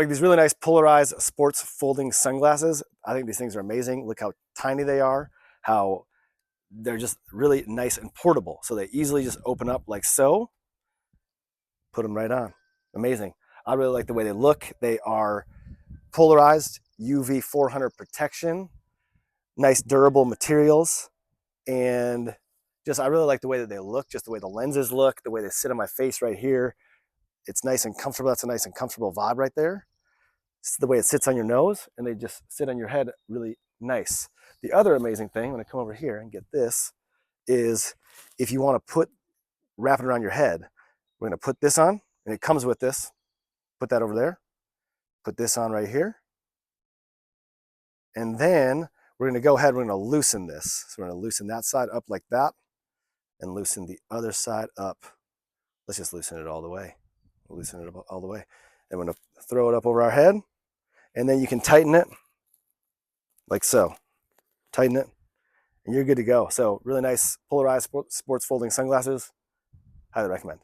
These really nice polarized sports folding sunglasses. I think these things are amazing. Look how tiny they are, how they're just really nice and portable. So they easily just open up like so. Put them right on. Amazing. I really like the way they look. They are polarized, UV400 protection, nice durable materials, and just I really like the way that they look, just the way the lenses look, the way they sit on my face right here. It's nice and comfortable. That's a nice and comfortable vibe right there. It's the way it sits on your nose, and they just sit on your head really nice. The other amazing thing, when I come over here and get this, is if you want to wrap it around your head, we're going to put this on, and it comes with this. Put that over there. Put this on right here. And then we're going to go ahead, we're going to loosen this. So we're going to loosen that side up like that, and loosen the other side up. Let's just loosen it all the way. Loosen it all the way. And we're going to throw it up over our head, and then you can tighten it like so. Tighten it, and you're good to go. So really nice polarized sports folding sunglasses. Highly recommend.